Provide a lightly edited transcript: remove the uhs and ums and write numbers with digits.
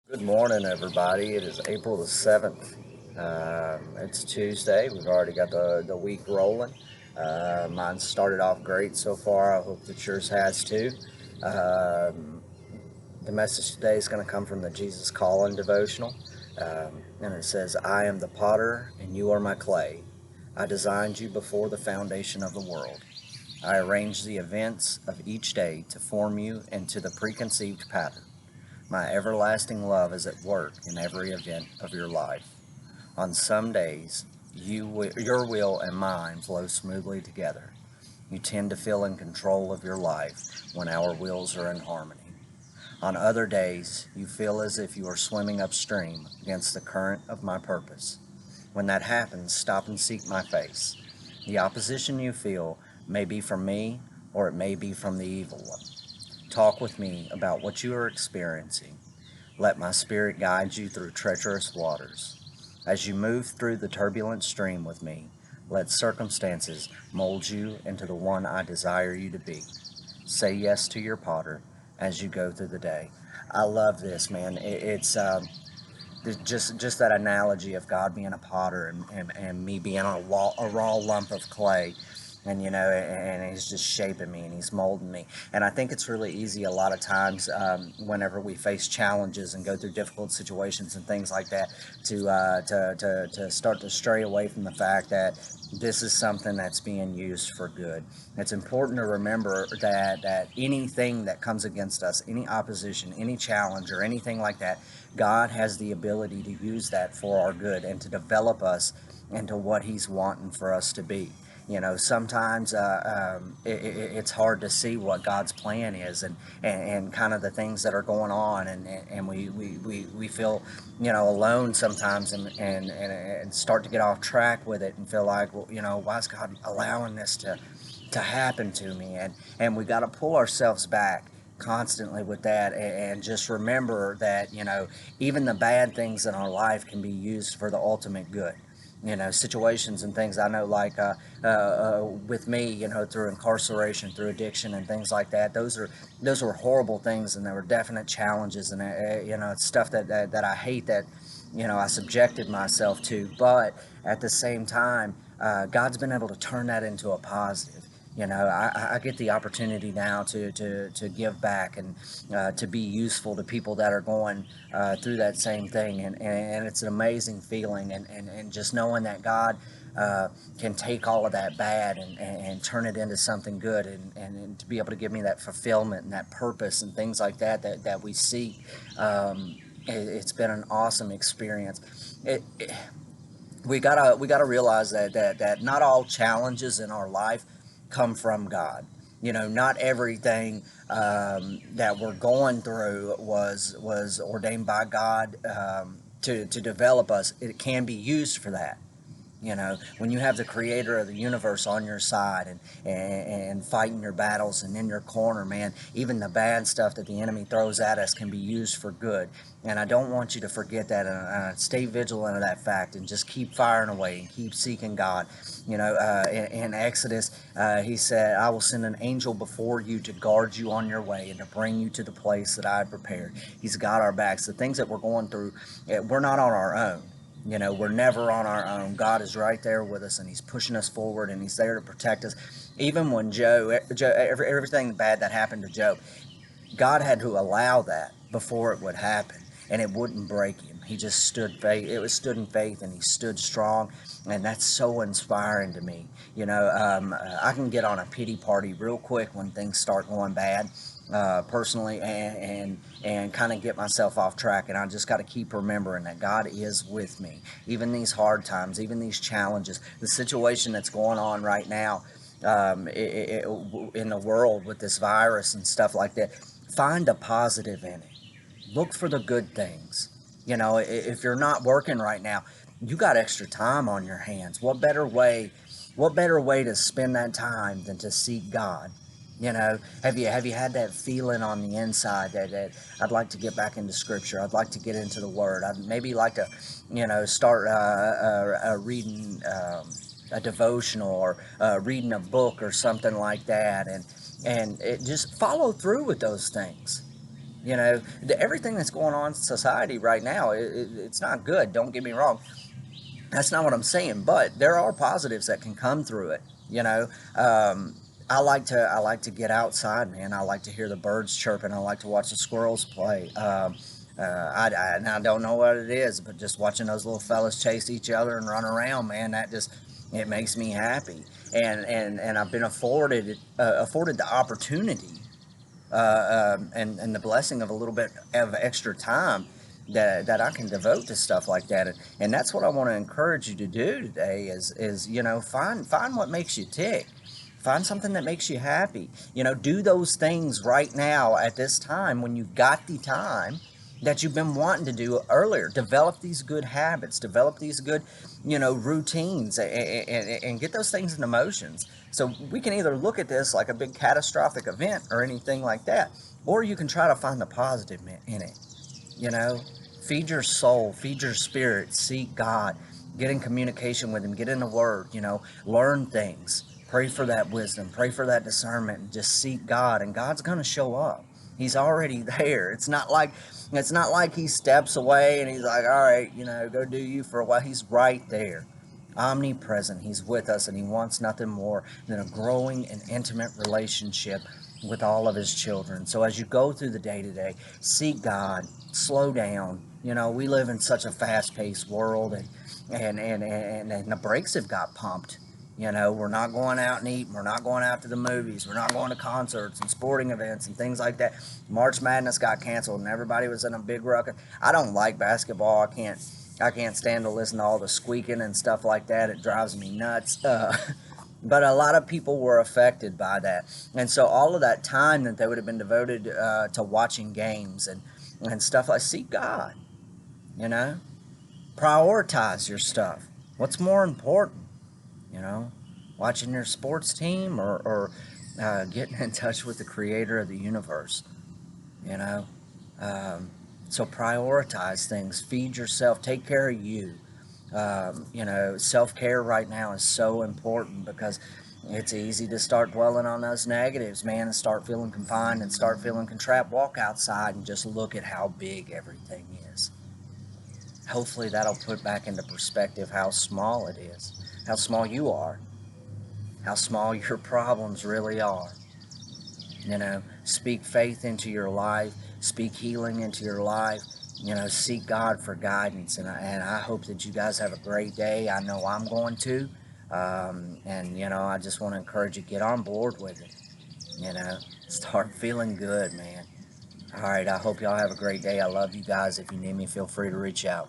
Good morning, everybody. It is April the 7th. It's Tuesday. We've already got the week rolling. Mine started off great so far. I hope that yours has too. Um, the message today is going to come from the Jesus Calling devotional. And it says, I am the potter, and you are my clay. I designed you before the foundation of the world. I arranged the events of each day to form you into the preconceived pattern. My everlasting love is at work in every event of your life. On some days, your will and mine flow smoothly together. You tend to feel in control of your life when our wills are in harmony. On other days, you feel as if you are swimming upstream against the current of my purpose. When that happens, stop and seek my face. The opposition you feel may be from me or it may be from the evil one. Talk with me about what you are experiencing. Let my spirit guide you through treacherous waters. As you move through the turbulent stream with me, let circumstances mold you into the one I desire you to be. Say yes to your potter as you go through the day. I love this, man. It's just that analogy of God being a potter and me being a raw lump of clay, and he's just shaping me and he's molding me. And I think it's really easy a lot of times, whenever we face challenges and go through difficult situations and things like that, to start to stray away from the fact that this is something that's being used for good. It's important to remember that anything that comes against us, any opposition, any challenge, or anything like that, God has the ability to use that for our good and to develop us into what He's wanting for us to be. Sometimes it's hard to see what God's plan is, and kind of the things that are going on, and we feel alone sometimes, and start to get off track with it and feel like, well, why is God allowing this to happen to me? And we got to pull ourselves back constantly with that, and just remember that even the bad things in our life can be used for the ultimate good. Situations and things I know, like with me, through incarceration, through addiction and things like that. Those were horrible things, and there were definite challenges, and it's stuff that I hate, that I subjected myself to. But at the same time, God's been able to turn that into a positive. I get the opportunity now to give back, and to be useful to people that are going through that same thing, and it's an amazing feeling, and just knowing that God can take all of that bad and turn it into something good, and to be able to give me that fulfillment and that purpose and things like that we seek. It's been an awesome experience. We gotta realize that not all challenges in our life come from God. Not everything that we're going through was ordained by God, to develop us. It can be used for that. When you have the creator of the universe on your side, and fighting your battles and in your corner, man, even the bad stuff that the enemy throws at us can be used for good. And I don't want you to forget that, and stay vigilant of that fact, and just keep firing away and keep seeking God. In Exodus, he said, I will send an angel before you to guard you on your way and to bring you to the place that I have prepared. He's got our backs. The things that we're going through, we're not on our own. We're never on our own. God is right there with us, and He's pushing us forward, and He's there to protect us. Even when everything bad that happened to Job, God had to allow that before it would happen, and it wouldn't break him. He just stood faith. It was stood in faith, and he stood strong, and that's so inspiring to me. I can get on a pity party real quick when things start going bad, personally, and kind of get myself off track. And I just got to keep remembering that God is with me, even these hard times, even these challenges, the situation that's going on right now, in the world with this virus and stuff like that. Find a positive in it. Look for the good things. If you're not working right now, you got extra time on your hands. What better way to spend that time than to seek God? Have you had that feeling on the inside that I'd like to get back into Scripture? I'd like to get into the Word. I'd maybe like to, start reading a devotional, or reading a book or something like that, and just follow through with those things. You know, everything that's going on in society right now, it's not good. Don't get me wrong. That's not what I'm saying, but there are positives that can come through it. You know, um, I like to get outside, man. I like to hear the birds chirping. I like to watch the squirrels play. And I don't know what it is, but just watching those little fellas chase each other and run around, man, that just it makes me happy. And I've been afforded the opportunity and the blessing of a little bit of extra time that I can devote to stuff like that. And that's what I want to encourage you to do today is find what makes you tick. Find something that makes you happy. Do those things right now at this time when you've got the time that you've been wanting to do earlier. Develop these good habits, develop these good, routines, and get those things into motions. So we can either look at this like a big catastrophic event or anything like that, or you can try to find the positive in it. You know, feed your soul, feed your spirit, seek God, get in communication with Him, get in the Word, learn things, pray for that wisdom, pray for that discernment, and just seek God, and God's going to show up. He's already there. It's not like He steps away and He's like, all right, go do you for a while. He's right there, omnipresent. He's with us, and He wants nothing more than a growing and intimate relationship with all of His children. So as you go through the day to day, seek God, slow down. We live in such a fast-paced world, and the brakes have got pumped. We're not going out and eating. We're not going out to the movies. We're not going to concerts and sporting events and things like that. March Madness got canceled, and everybody was in a big ruckus. I don't like basketball. I can't stand to listen to all the squeaking and stuff like that. It drives me nuts. But a lot of people were affected by that, and so all of that time that they would have been devoted to watching games and stuff like seek God. You know, prioritize your stuff. What's more important? You know, watching your sports team or getting in touch with the Creator of the universe. You know, um, so prioritize things. Feed yourself. Take care of you. Self-care right now is so important because it's easy to start dwelling on those negatives, man, and start feeling confined and start feeling contrapped. Walk outside and just look at how big everything is. Hopefully that'll put back into perspective how small it is, how small you are, how small your problems really are. Speak faith into your life, speak healing into your life. Seek God for guidance, and I hope that you guys have a great day. I know I'm going to, and I just want to encourage you, get on board with it. Start feeling good, man. All right, I hope y'all have a great day. I love you guys. If you need me, feel free to reach out.